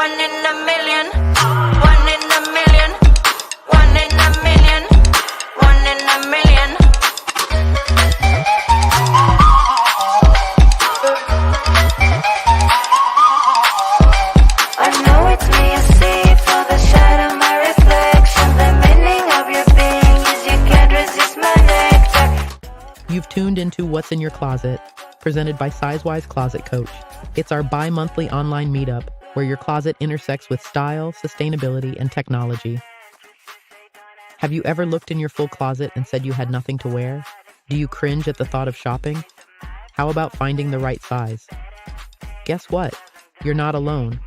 One in a million. One in a million. One in a million. One in a million. I know it's me you see, feel the shadow, my reflection. The meaning of your being is you can't resist my nectar. You've tuned into What's in Your Closet, presented by Sizewise Closet Coach. It's our bi-monthly online meetup where your closet intersects with style, sustainability, and technology. Have you ever looked in your full closet and said you had nothing to wear? Do you cringe at the thought of shopping? How about finding the right size? Guess what? You're not alone.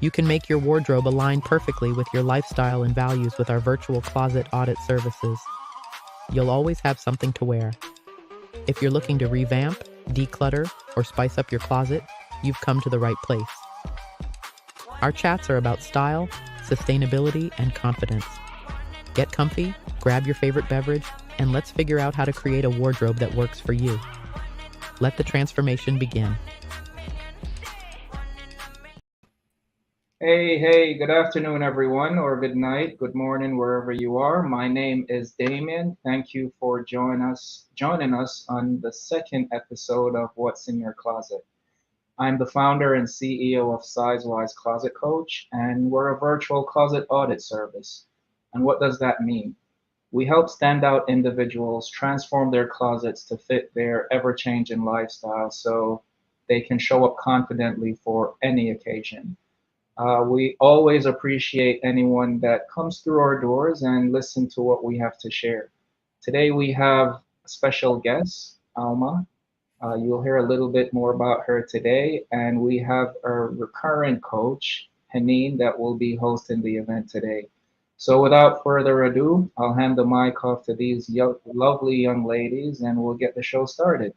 You can make your wardrobe align perfectly with your lifestyle and values with our virtual closet audit services. You'll always have something to wear. If you're looking to revamp, declutter, or spice up your closet, you've come to the right place. Our chats are about style, sustainability, and confidence. Get comfy, grab your favorite beverage, and let's figure out how to create a wardrobe that works for you. Let the transformation begin. Hey, good afternoon, everyone, or good night, good morning, wherever you are. My name is Damien. Thank you for joining us on the second episode of What's in Your Closet. I'm the founder and CEO of Sizewise Closet Coach, and we're a virtual closet audit service. And what does that mean? We help standout individuals transform their closets to fit their ever-changing lifestyle so they can show up confidently for any occasion. We always appreciate anyone that comes through our doors and listen to what we have to share. Today we have a special guest, Alma. You'll hear a little bit more about her today, and we have our recurrent coach, Haneen, that will be hosting the event today. So without further ado, I'll hand the mic off to these lovely young ladies, and we'll get the show started.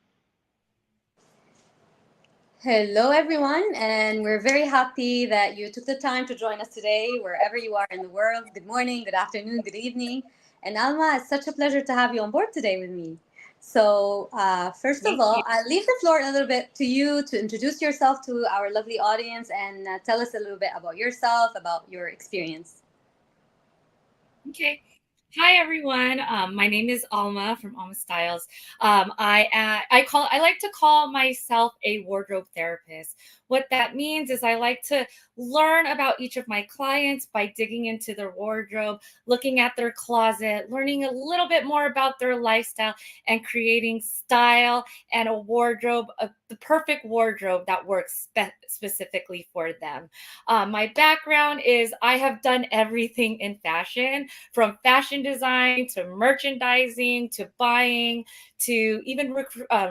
Hello, everyone, and we're very happy that you took the time to join us today, wherever you are in the world. Good morning, good afternoon, good evening. And Alma, it's such a pleasure to have you on board today with me. So, first of all, I'll leave the floor a little bit to you to introduce yourself to our lovely audience and tell us a little bit about yourself, about your experience. Okay. Hi everyone. My name is Alma from Alma Styles. I like to call myself a wardrobe therapist. What that means is I like to learn about each of my clients by digging into their wardrobe, looking at their closet, learning a little bit more about their lifestyle, and creating style and a wardrobe, the perfect wardrobe that works specifically for them. My background is I have done everything in fashion, from fashion design to merchandising to buying to even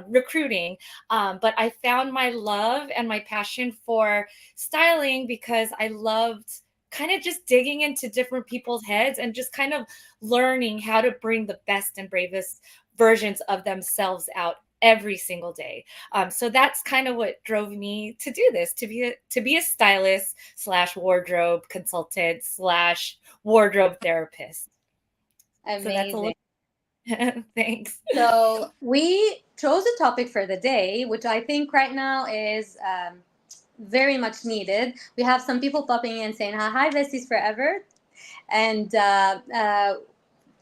recruiting. But I found my love and my passion for styling because I loved kind of just digging into different people's heads and just kind of learning how to bring the best and bravest versions of themselves out every single day. So that's kind of what drove me to do this, to be a stylist / wardrobe consultant / wardrobe therapist. Amazing. So that's a little thanks. So we chose a topic for the day, which I think right now is very much needed. We have some people popping in saying, hi, besties forever. And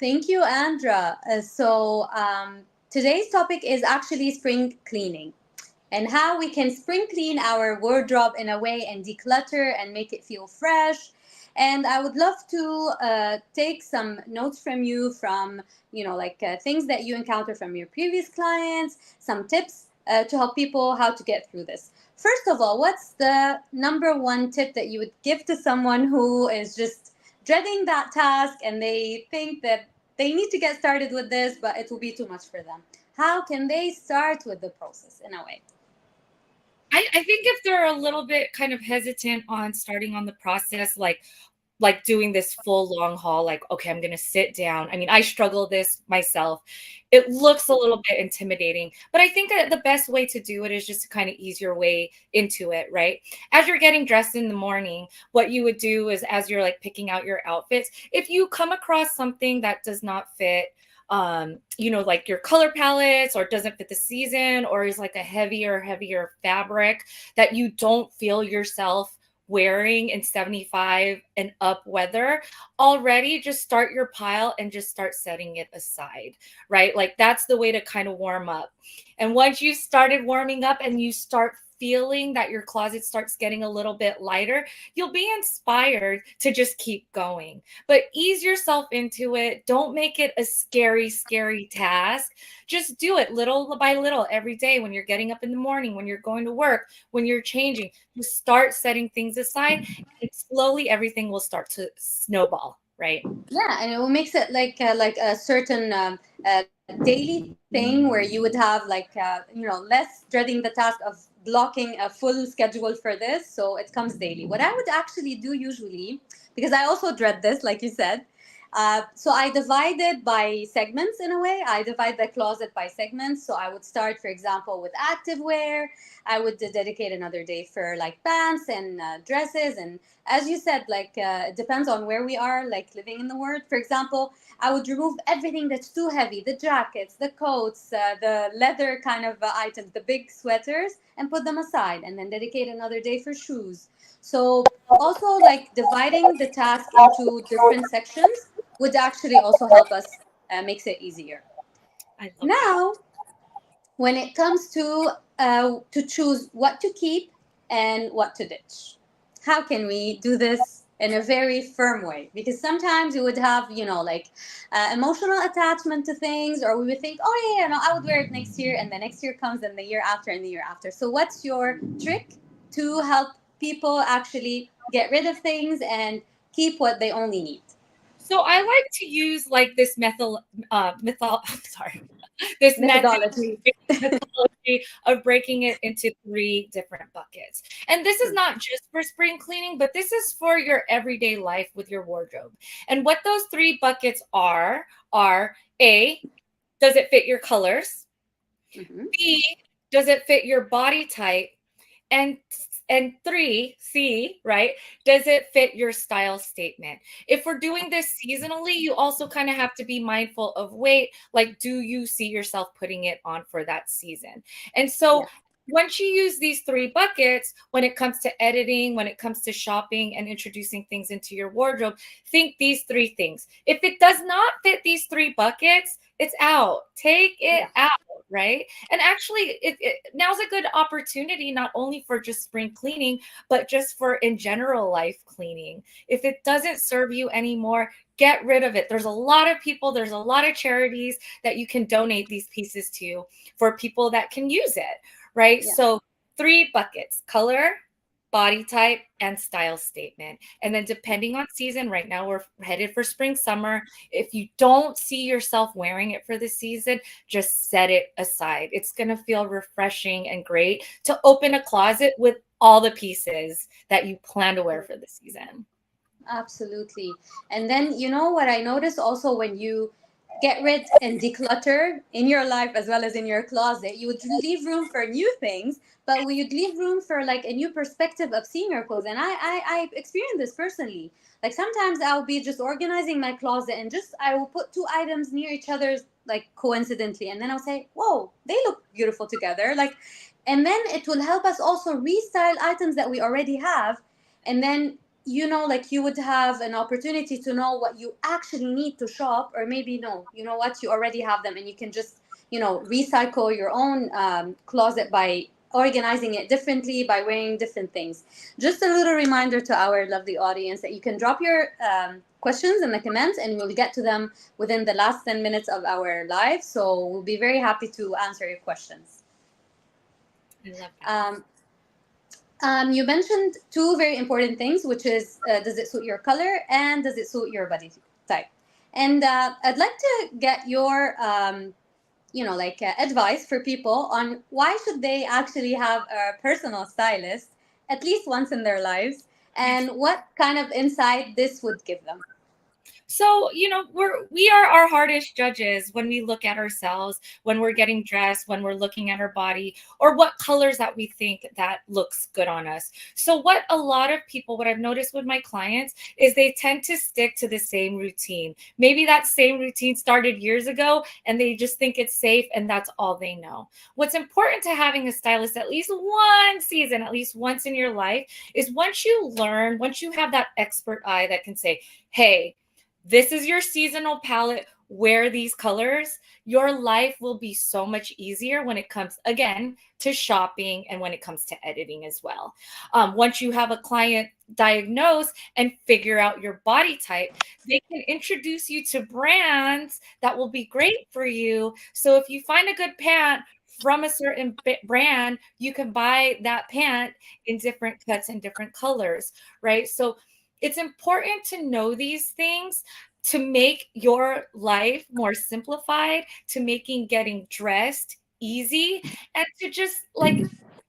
thank you, Andra. Today's topic is actually spring cleaning and how we can spring clean our wardrobe in a way and declutter and make it feel fresh. And I would love to take some notes from you from, things that you encounter from your previous clients, some tips to help people how to get through this. First of all, what's the number one tip that you would give to someone who is just dreading that task and they think that they need to get started with this, but it will be too much for them? How can they start with the process in a way? I think if they're a little bit kind of hesitant on starting on the process, like doing this full long haul, like, okay, I'm going to sit down. I mean, I struggle this myself. It looks a little bit intimidating, but I think that the best way to do it is just to kind of ease your way into it, right? As you're getting dressed in the morning, what you would do is as you're like picking out your outfits, if you come across something that does not fit, like your color palettes or doesn't fit the season or is like a heavier fabric that you don't feel yourself wearing in 75 and up weather, already just start your pile and just start setting it aside, right? Like that's the way to kind of warm up. And once you started warming up and you start feeling that your closet starts getting a little bit lighter, you'll be inspired to just keep going. But ease yourself into it. Don't make it a scary, scary task. Just do it little by little every day when you're getting up in the morning, when you're going to work, when you're changing. Just start setting things aside, and slowly everything will start to snowball, right? Yeah, and it will makes it like a certain daily thing where you would have like less dreading the task of blocking a full schedule for this. So it comes daily. What I would actually do usually, because I also dread this, like you said. So I divide it by segments in a way. I divide the closet by segments. So I would start, for example, with activewear. I would dedicate another day for like pants and dresses, and as you said, like it depends on where we are, like living in the world. For example, I would remove everything that's too heavy, the jackets, the coats, the leather kind of items, the big sweaters, and put them aside, and then dedicate another day for shoes. So also like dividing the task into different sections would actually also help us, makes it easier. I love that. Now, when it comes to choose what to keep and what to ditch, how can we do this in a very firm way? Because sometimes we would have, like emotional attachment to things, or we would think, oh yeah, no, I would wear it next year, and the next year comes, and the year after, and the year after. So what's your trick to help people actually get rid of things and keep what they only need? So I like to use like this I'm sorry, this method, Methodology. methodology of breaking it into three different buckets. And this is not just for spring cleaning, but this is for your everyday life with your wardrobe. And what those three buckets are A, does it fit your colors? Mhm. B, does it fit your body type? And three, C, right? Does it fit your style statement? If we're doing this seasonally, you also kind of have to be mindful of weight. Like, do you see yourself putting it on for that season? And so Yeah. once you use these three buckets, when it comes to editing, when it comes to shopping and introducing things into your wardrobe, think these three things. If it does not fit these three buckets, it's out. Take it Yeah. out, right? And actually, now's a good opportunity not only for just spring cleaning, but just for in general life cleaning. If it doesn't serve you anymore, get rid of it. There's a lot of people, there's a lot of charities that you can donate these pieces to for people that can use it, right? Yeah. So, three buckets: color, body type, and style statement. And then depending on season, right now we're headed for spring, summer. If you don't see yourself wearing it for the season, just set it aside. It's going to feel refreshing and great to open a closet with all the pieces that you plan to wear for the season. Absolutely. And then, what I notice also, when you get rid and declutter in your life as well as in your closet, you would leave room for new things, but you'd leave room for like a new perspective of seeing your clothes. And I experienced this personally. Like sometimes I'll be just organizing my closet, and just I will put two items near each other like coincidentally, and then I'll say, whoa, they look beautiful together. Like, and then it will help us also restyle items that we already have. And then, like you would have an opportunity to know what you actually need to shop, or maybe no, you know what, you already have them, and you can just, recycle your own closet by organizing it differently, by wearing different things. Just a little reminder to our lovely audience that you can drop your questions in the comments, and we'll get to them within the last 10 minutes of our live. So we'll be very happy to answer your questions. I love that. You mentioned two very important things, which is, does it suit your color and does it suit your body type? And I'd like to get your, advice for people on why should they actually have a personal stylist at least once in their lives, and what kind of insight this would give them. So, we are our hardest judges when we look at ourselves, when we're getting dressed, when we're looking at our body, or what colors that we think that looks good on us. So what a lot of people, what I've noticed with my clients is they tend to stick to the same routine. Maybe that same routine started years ago and they just think it's safe and that's all they know. What's important to having a stylist at least one season, at least once in your life, is once you learn, once you have that expert eye that can say, hey, this is your seasonal palette, wear these colors, your life will be so much easier when it comes, again, to shopping and when it comes to editing as well. Once you have a client diagnose and figure out your body type, they can introduce you to brands that will be great for you. So if you find a good pant from a certain brand, you can buy that pant in different cuts and different colors, right? So it's important to know these things to make your life more simplified, to making getting dressed easy, and to just like,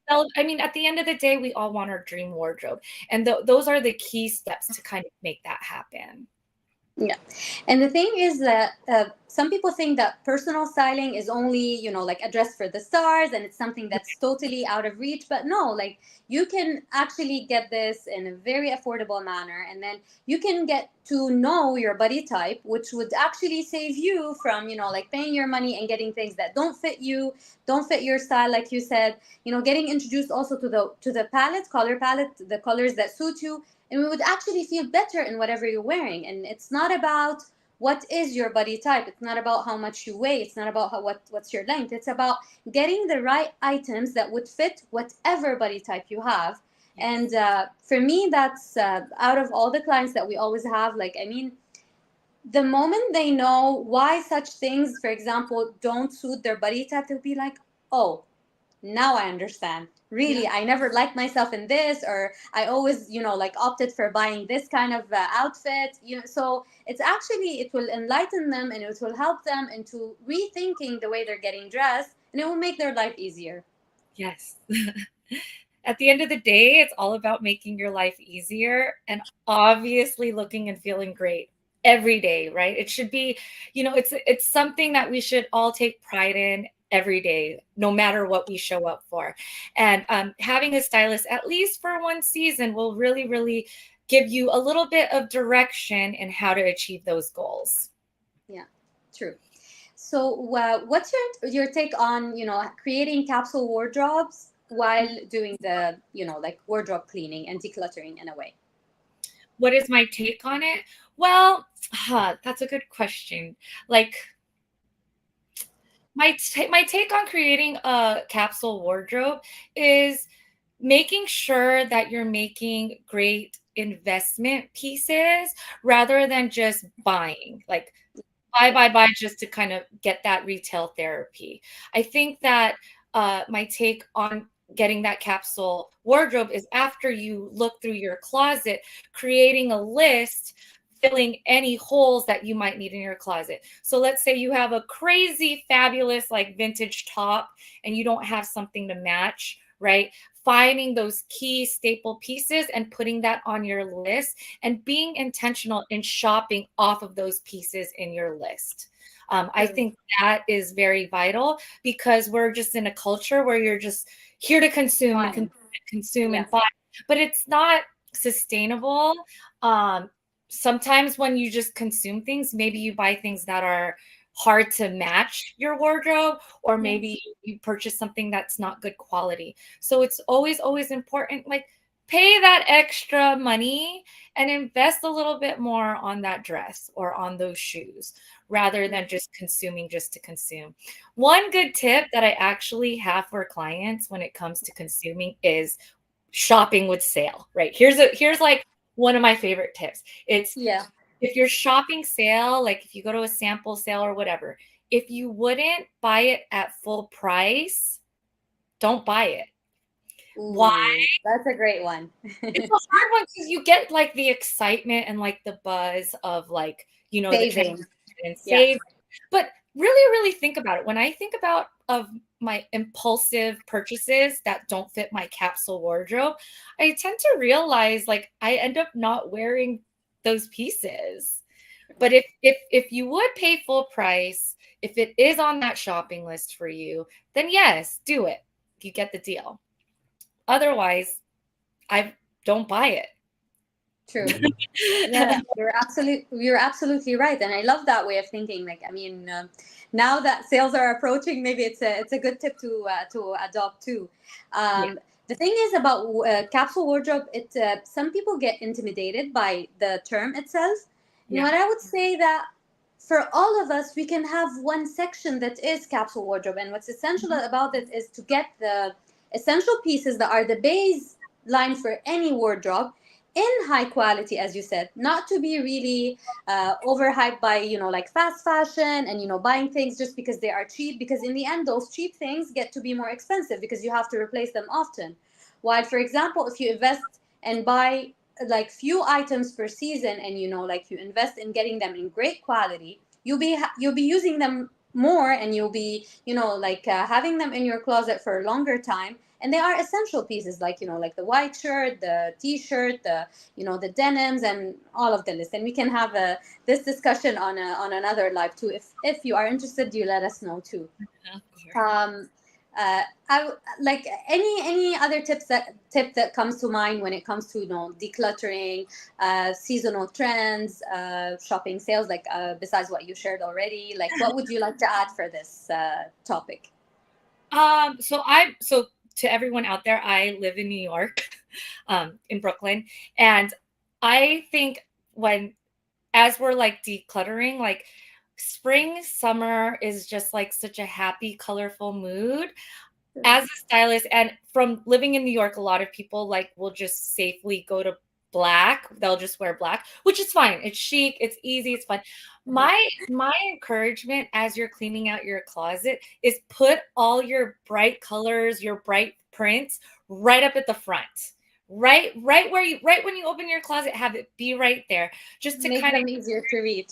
I mean, at the end of the day, we all want our dream wardrobe. And those are the key steps to kind of make that happen. Yeah. And the thing is that some people think that personal styling is only, like a dress for the stars and it's something that's totally out of reach. But no, like you can actually get this in a very affordable manner. And then you can get to know your body type, which would actually save you from, like paying your money and getting things that don't fit you, don't fit your style, like you said, getting introduced also to the palette, color palette, the colors that suit you, and we would actually feel better in whatever you're wearing. And it's not about what is your body type, it's not about how much you weigh, it's not about what's your length, it's about getting the right items that would fit whatever body type you have. And for me, that's out of all the clients that we always have, like, I mean, the moment they know why such things, for example, don't suit their body type, they'll be like, oh, now I understand. Really, Yeah. I never liked myself in this, or I always, like opted for buying this kind of outfit. So it's actually, it will enlighten them and it will help them into rethinking the way they're getting dressed, and it will make their life easier. Yes. At the end of the day, it's all about making your life easier and obviously looking and feeling great every day, right? It should be, it's something that we should all take pride in every day, no matter what we show up for. And having a stylist, at least for one season, will really, really give you a little bit of direction in how to achieve those goals. Yeah, true. So, what's your take on creating capsule wardrobes while doing the like wardrobe cleaning and decluttering in a way? What is my take on it? Well, that's a good question. Like, my take on creating a capsule wardrobe is making sure that you're making great investment pieces rather than just buying. Like, buy just to kind of get that retail therapy. I think that my take on getting that capsule wardrobe is after you look through your closet, creating a list, filling any holes that you might need in your closet. So let's say you have a crazy, fabulous, like vintage top and you don't have something to match, right? Finding those key staple pieces and putting that on your list and being intentional in shopping off of those pieces in your list. I True. think that is very vital because we're just in a culture where you're just here to consume and Fine. consume and Yes. buy, but it's not sustainable. Um, Sometimes when you just consume things, maybe you buy things that are hard to match your wardrobe, or maybe Yes. you purchase something that's not good quality. So it's always, always important, like pay that extra money and invest a little bit more on that dress or on those shoes rather than just consuming just to consume. One good tip that I actually have for clients when it comes to consuming is shopping with sale, right? Here's like one of my favorite tips. It's Yeah. if you're shopping sale, like if you go to a sample sale or whatever, if you wouldn't buy it at full price, don't buy it. Why? Ooh, that's a great one. It's a hard one because you get like the excitement and like the buzz of like, the transaction Saving. and Yeah. save. But really, really think about it. When I think about of my impulsive purchases that don't fit my capsule wardrobe, I tend to realize like I end up not wearing those pieces. But if you would pay full price, if it is on that shopping list for you, then yes, do it. You get the deal. Otherwise, I don't buy it. True. Yeah, you're absolutely right, and I love that way of thinking. Like, I mean, now that sales are approaching, maybe it's a good tip to adopt too. Yeah. The thing is about capsule wardrobe. It some people get intimidated by the term itself, and Yeah. what I would say that for all of us, we can have one section that is capsule wardrobe, and what's essential about it is to get the essential pieces that are the baseline for any wardrobe in high quality, as you said, not to be really overhyped by, like fast fashion and, buying things just because they are cheap, because in the end those cheap things get to be more expensive because you have to replace them often. While, for example, if you invest and buy like few items per season, and, like you invest in getting them in great quality, you'll be using them more, and you'll be, like having them in your closet for a longer time, and they are essential pieces, like, like the white shirt, the t-shirt, the denims, and all of the list. And we can have this discussion on another live too. If you are interested, you let us know too. Of course. I like any other tip that comes to mind when it comes to, decluttering, seasonal trends, shopping sales, like besides what you shared already. Like, what would you like to add for this topic? So to everyone out there, I live in New York, in Brooklyn, and I think as we're like decluttering, like spring, summer is just like such a happy, colorful mood. As a stylist, and from living in New York, a lot of people like will just safely go to black. They'll just wear black, which is fine. It's chic, it's easy, it's fun. My encouragement as you're cleaning out your closet is put all your bright colors, your bright prints right up at the front. Right where right when you open your closet, have it be right there. Just to Make kind of them easier to reach.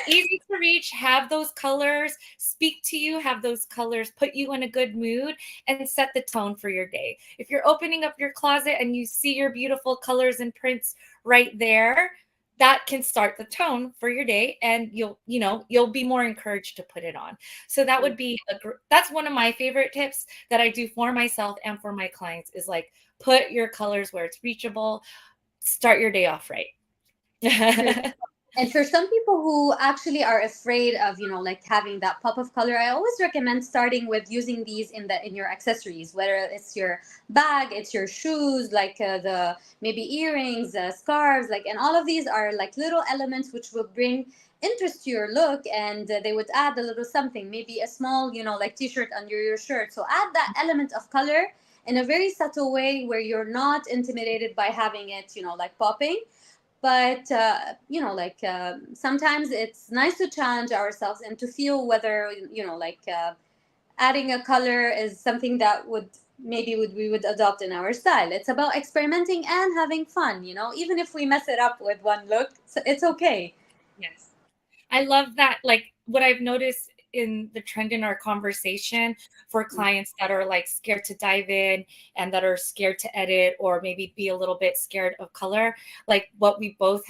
easy to reach, have those colors speak to you, have those colors put you in a good mood and set the tone for your day. If you're opening up your closet and you see your beautiful colors and prints right there, that can start the tone for your day, and you'll be more encouraged to put it on. So that would be that's one of my favorite tips that I do for myself and for my clients, is like put your colors where it's reachable, start your day off right. And for some people who actually are afraid of, like having that pop of color, I always recommend starting with using these in your accessories, whether it's your bag, it's your shoes, like the maybe earrings, scarves, like, and all of these are like little elements which will bring interest to your look, and they would add a little something, maybe a small, like t-shirt under your shirt. So add that element of color in a very subtle way where you're not intimidated by having it, like popping. But like sometimes it's nice to challenge ourselves and to feel whether, like adding a color is something that we would adopt in our style. It's about experimenting and having fun, even if we mess it up with one look, it's okay. Yes. I love that. Like, what I've noticed in the trend in our conversation for clients that are like scared to dive in and that are scared to edit, or maybe be a little bit scared of color, like what we both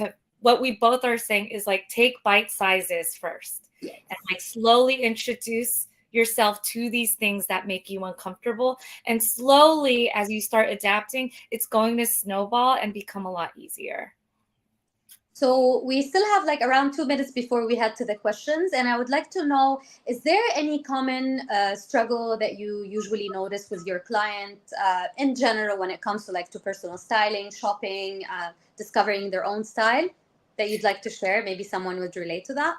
are saying is like take bite sizes first, Yes. and like slowly introduce yourself to these things that make you uncomfortable, and slowly as you start adapting, it's going to snowball and become a lot easier. So we still have like around 2 minutes before we head to the questions, and I would like to know: is there any common struggle that you usually notice with your client in general when it comes to like to personal styling, shopping, discovering their own style that you'd like to share? Maybe someone would relate to that.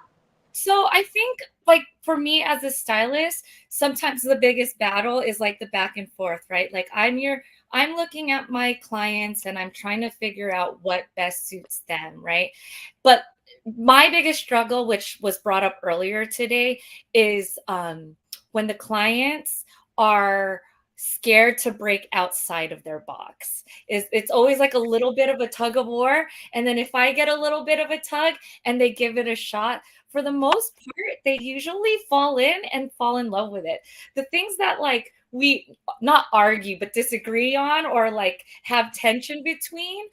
So I think, like, for me as a stylist, sometimes the biggest battle is like the back and forth, right? Like I'm looking at my clients and I'm trying to figure out what best suits them, right? But my biggest struggle, which was brought up earlier today, is when the clients are scared to break outside of their box. It's always like a little bit of a tug of war. And then if I get a little bit of a tug and they give it a shot, for the most part, they usually fall in and fall in love with it. The things that like we not argue but disagree on, or like have tension between,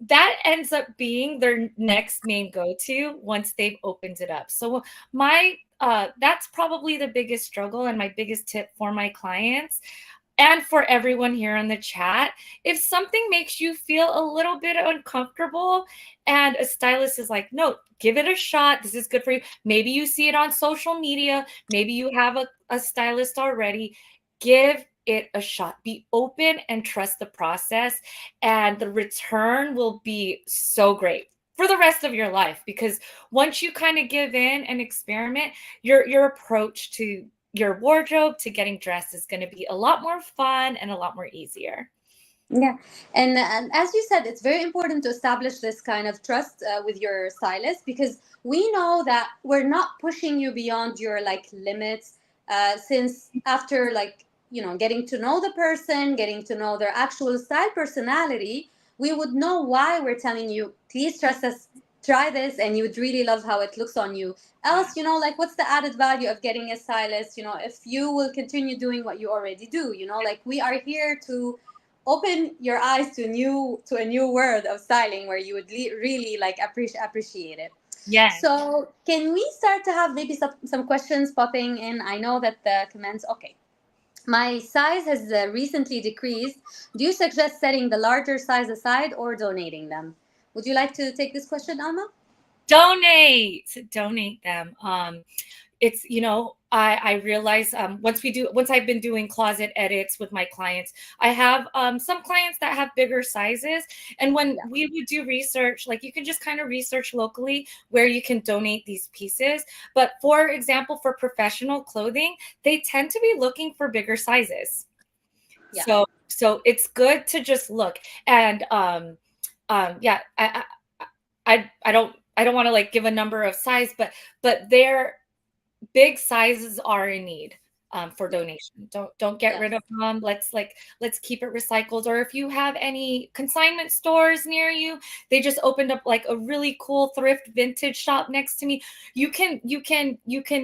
that ends up being their next main go-to once they've opened it up. So my that's probably the biggest struggle and my biggest tip for my clients and for everyone here in the chat. If something makes you feel a little bit uncomfortable and a stylist is like, no, give it a shot, this is good for you. Maybe you see it on social media, maybe you have a stylist already, give it a shot. Be open and trust the process, and the return will be so great for the rest of your life, because once you kind of give in and experiment, your approach to your wardrobe, to getting dressed, is going to be a lot more fun and a lot more easier. Yeah, and as you said, it's very important to establish this kind of trust with your stylist, because we know that we're not pushing you beyond your like limits. Since after like getting to know the person, getting to know their actual style personality, we would know why we're telling you, please trust us, try this, and you would really love how it looks on you. Else, like what's the added value of getting a stylist? If you will continue doing what you already do. Like we are here to open your eyes to a new world of styling where you would really like appreciate it. Yes. So can we start to have maybe some questions popping in? I know that the comments. Okay, my size has recently decreased. Do you suggest setting the larger size aside or donating them? Would you like to take this question, Alma? Donate them. It's, I realize once I've been doing closet edits with my clients, I have some clients that have bigger sizes. And when we would do research, like you can just kind of research locally where you can donate these pieces. But for example, for professional clothing, they tend to be looking for bigger sizes. Yeah. So it's good to just look. And yeah, I don't want to like give a number of size, but their big sizes are in need for donation. Don't get rid of them. Let's keep it recycled. Or if you have any consignment stores near you, they just opened up like a really cool thrift vintage shop next to me. You can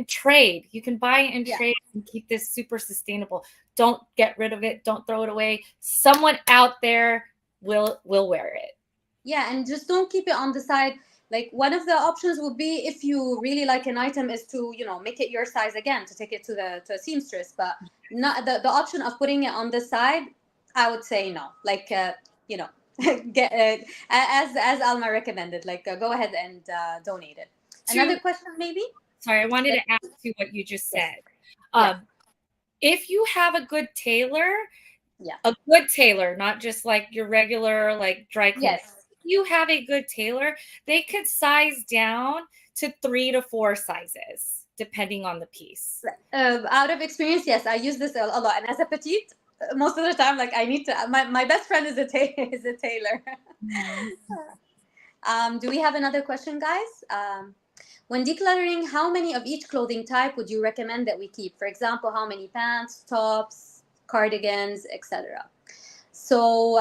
trade. You can buy and trade and keep this super sustainable. Don't get rid of it. Don't throw it away. Someone out there will wear it. Yeah, and just don't keep it on the side. Like one of the options would be, if you really like an item, is to make it your size again, to take it to a seamstress. But not the option of putting it on the side, I would say no. Like get as Alma recommended, like go ahead and donate it. Another question maybe. Sorry, I wanted to add to what you just said. If you have a good tailor, a good tailor, not just like your regular like dry cleaner. Yes. You have a good tailor, they could size down to 3 to 4 sizes depending on the piece. Out of experience, yes, I use this a lot. And as a petite, most of the time, like I need to. My best friend is a tailor. Do we have another question, guys? When decluttering, how many of each clothing type would you recommend that we keep? For example, how many pants, tops, cardigans, etc. So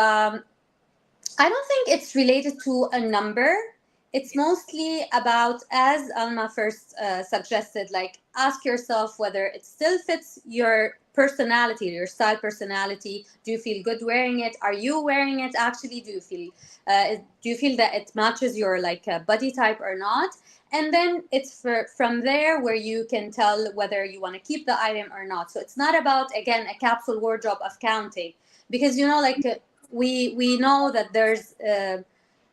I don't think it's related to a number. It's mostly about, as Alma first suggested, like ask yourself whether it still fits your personality, your style personality. Do you feel good wearing it? Are you wearing it actually? Do you feel that it matches your like body type or not? And then it's from there where you can tell whether you want to keep the item or not. So it's not about, again, a capsule wardrobe of counting, because we know that there's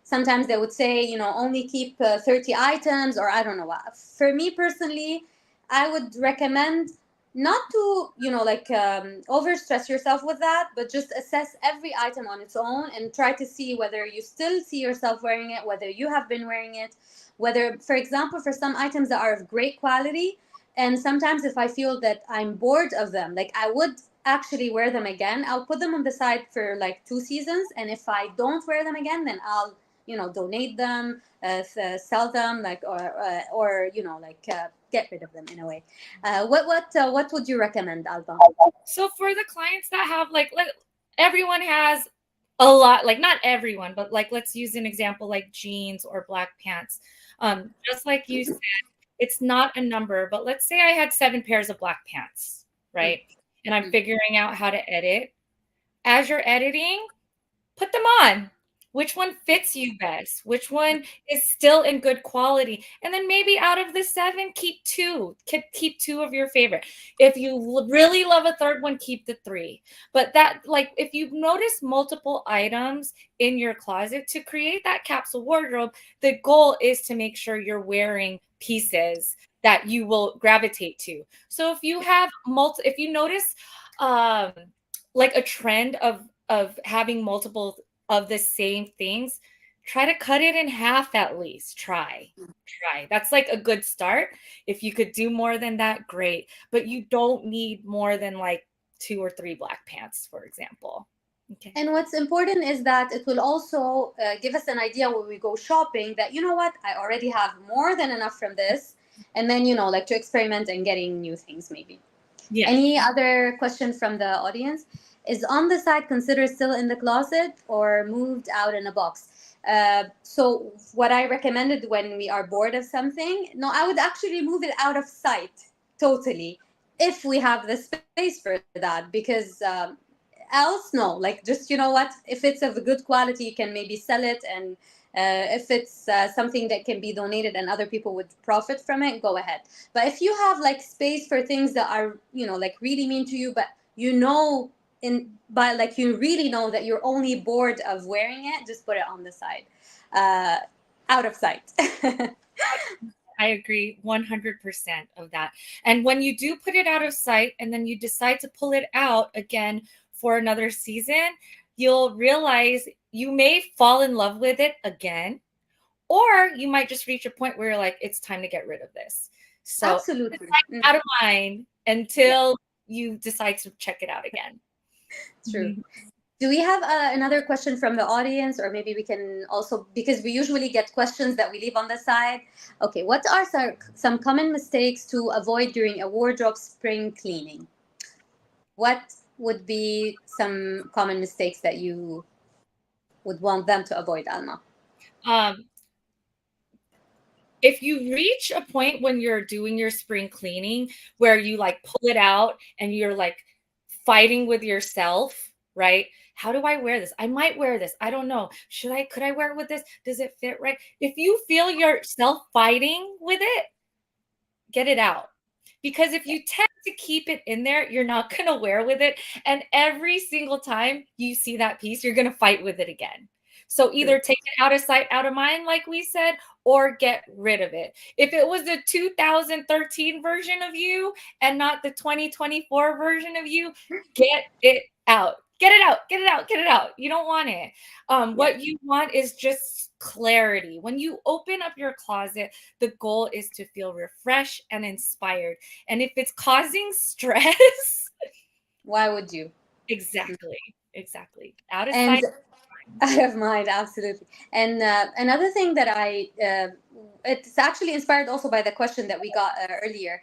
sometimes they would say only keep 30 items, or I don't know what. For me personally, I would recommend not to overstress yourself with that, but just assess every item on its own and try to see whether you still see yourself wearing it, whether you have been wearing it, whether, for example, for some items that are of great quality, and sometimes if I feel that I'm bored of them, like I would actually wear them again, I'll put them on the side for like 2 seasons, and if I don't wear them again, then I'll donate them, sell them, like or get rid of them in a way. What would you recommend, Alba? So for the clients that have like everyone has a lot, like not everyone, but like let's use an example like jeans or black pants. Just like you said, it's not a number, but let's say I had 7 pairs of black pants, right? And I'm figuring out how to edit. As you're editing, put them on. Which one fits you best? Which one is still in good quality? And then maybe out of the 7, keep 2. Keep 2 of your favorite. If you really love a third one, keep the 3. But that, like, if you've noticed multiple items in your closet, to create that capsule wardrobe, the goal is to make sure you're wearing pieces that you will gravitate to. So if you have if you notice um like a trend of having multiple of the same things, try to cut it in half at least. Try. That's like a good start. If you could do more than that, great. But you don't need more than like 2 or 3 black pants, for example. Okay. And what's important is that it will also give us an idea when we go shopping that, you know what, I already have more than enough from this. And then, like to experiment and getting new things maybe. Yes. Any other question from the audience? Is on the side considered still in the closet or moved out in a box? So what I recommended when we are bored of something, no, I would actually move it out of sight totally, if we have the space for that, because else no, like, just, you know what, if it's of a good quality, you can maybe sell it, and if it's something that can be donated and other people would profit from it, go ahead. But if you have like space for things that are, like really mean to you, but like you really know that you're only bored of wearing it, just put it on the side, uh, out of sight. I agree 100% of that. And when you do put it out of sight and then you decide to pull it out again for another season, you'll realize you may fall in love with it again, or you might just reach a point where you're like, it's time to get rid of this. So Absolutely. out of mind until you decide to check it out again. True. Mhm. Do we have another question from the audience, or maybe we can also, because we usually get questions that we leave on the side. Okay, what are some common mistakes to avoid during a wardrobe spring cleaning? What would be some common mistakes that you would want them to avoid, Alma? Um, if you reach a point when you're doing your spring cleaning where you like pull it out and you're like fighting with yourself, right? How do I wear this? I might wear this. I don't know. Could I wear it with this? Does it fit right? If you feel yourself fighting with it, get it out. Because if you tend to keep it in there, you're not going to wear with it. And every single time you see that piece, you're going to fight with it again. So either take it out of sight, out of mind, like we said, or get rid of it. If it was the 2013 version of you and not the 2024 version of you, get it out. Get it out. Get it out. Get it out. You don't want it. What you want is just clarity. When you open up your closet, the goal is to feel refreshed and inspired. And if it's causing stress, Why would you? exactly. Out of And sight. out of mind, absolutely. And another thing that it's actually inspired also by the question that we got earlier.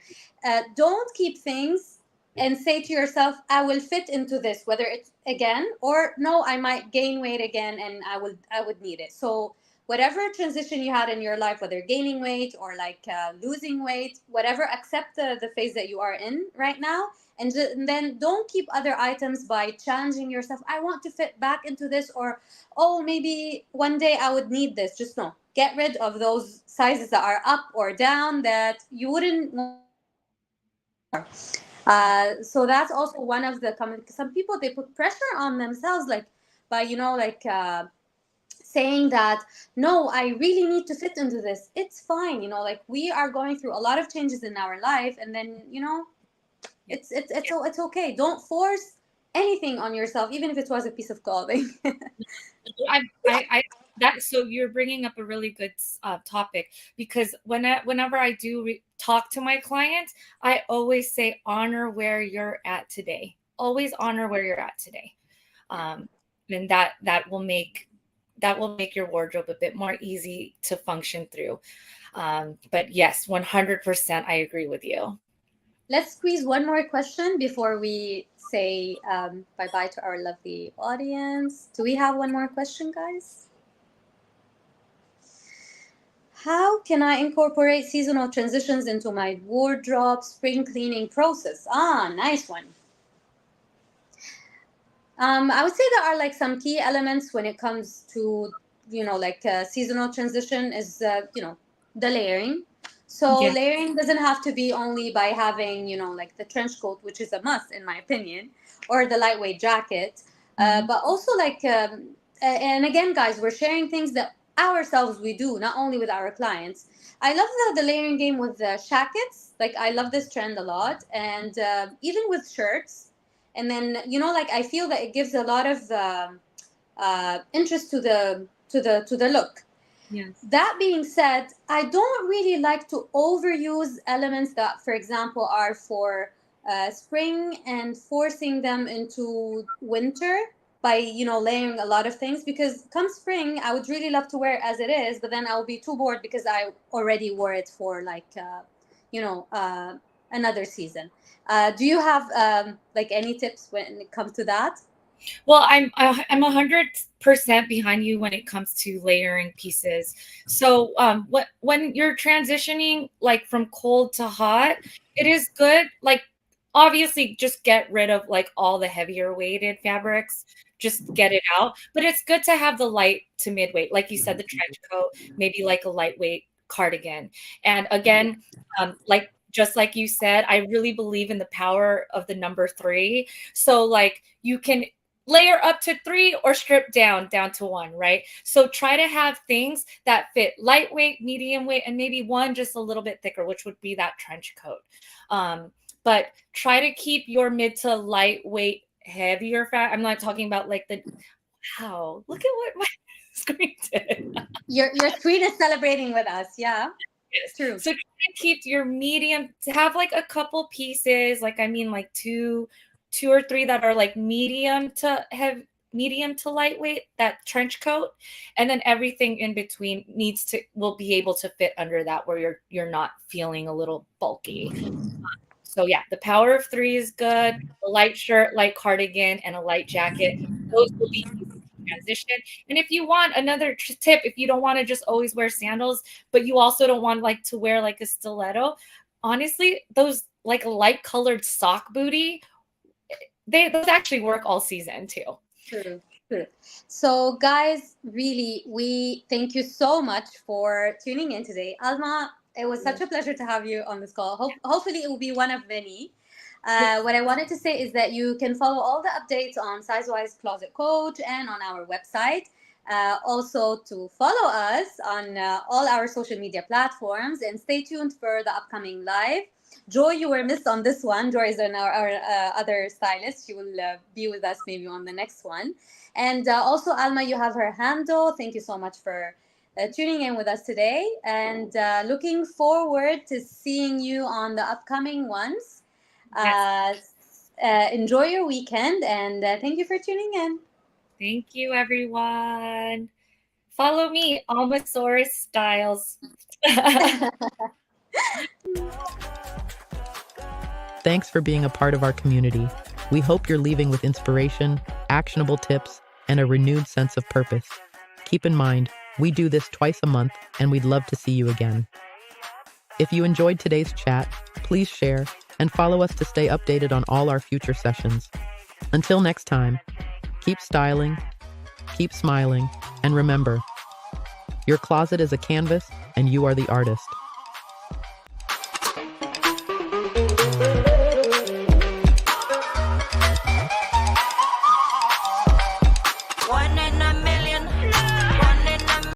Don't keep things and say to yourself, I will fit into this, whether it's again or no, I might gain weight again and I would need it. So whatever transition you had in your life, whether gaining weight or like losing weight, whatever, accept the phase that you are in right now, and then don't keep other items by challenging yourself. I want to fit back into this, or oh, maybe one day I would need this. Just no, get rid of those sizes that are up or down that you wouldn't want anymore. So that's also one of the common. Some people, they put pressure on themselves, like by saying that no, I really need to fit into this. It's fine, like we are going through a lot of changes in our life, and then it's okay. Don't force anything on yourself, even if it was a piece of clothing. I that so you're bringing up a really good topic, because whenever I do talk to my clients, I always say honor where you're at today. Always honor where you're at today, and that will make your wardrobe a bit more easy to function through. But yes, 100%, I agree with you. Let's squeeze one more question before we say bye bye to our lovely audience. Do we have one more question, guys? How can I incorporate seasonal transitions into my wardrobe spring cleaning process? Nice one. I would say there are like some key elements when it comes to like seasonal transition is the layering. So Yeah. layering doesn't have to be only by having like the trench coat, which is a must in my opinion, or the lightweight jacket, Mhm. but also like and again, guys, we're sharing things that ourselves we do, not only with our clients. I love the layering game with the jackets. Like I love this trend a lot, and even with shirts. And then like I feel that it gives a lot of interest to the look. Yes. That being said, I don't really like to overuse elements that, for example, are for spring and forcing them into winter by layering a lot of things, because come spring I would really love to wear it as it is, but then I'll be too bored because I already wore it for like you know uh, another season. Do you have like any tips when it comes to that? Well, I'm 100% behind you when it comes to layering pieces. So, when you're transitioning like from cold to hot, it is good. Like, obviously, just get rid of like all the heavier weighted fabrics. Just get it out. But it's good to have the light to midweight, like you said, the trench coat, maybe like a lightweight cardigan. And again, like just like you said, I really believe in the power of the number three. So, like, you can layer up to three or strip down to one, right? So try to have things that fit lightweight, medium weight, and maybe one just a little bit thicker, which would be that trench coat. But try to keep your mid to lightweight heavier fat. I'm not talking about like the wow, look at what my screen did. Your screen is celebrating with us. Yeah, Yes. true. So try to keep your medium to have like a couple pieces, like I mean like two or three that are like medium to lightweight, that trench coat, and then everything in between will be able to fit under that where you're not feeling a little bulky. So yeah, the power of three is good. A light shirt, light cardigan, and a light jacket. Those will be easy to transition. And if you want another tip, if you don't want to just always wear sandals, but you also don't want like to wear like a stiletto, honestly, those like light colored sock booty, those actually work all season too. True, true. So, guys, really, we thank you so much for tuning in today. Alma, it was such a pleasure to have you on this call. Hopefully, it will be one of many. What I wanted to say is that you can follow all the updates on Sizewise Closet Coach and on our website. Also, to follow us on all our social media platforms, and stay tuned for the upcoming live. Joy, you were missed on this one. Joy is our other stylist. She will be with us maybe on the next one. And also, Alma, you have her handle. Thank you so much for tuning in with us today. And looking forward to seeing you on the upcoming ones. Yes. Enjoy your weekend, and thank you for tuning in. Thank you, everyone. Follow me, Almasaurus Styles. Thanks for being a part of our community. We hope you're leaving with inspiration, actionable tips, and a renewed sense of purpose. Keep in mind, we do this twice a month, and we'd love to see you again. If you enjoyed today's chat, please share and follow us to stay updated on all our future sessions. Until next time, keep styling, keep smiling, and remember, your closet is a canvas and you are the artist.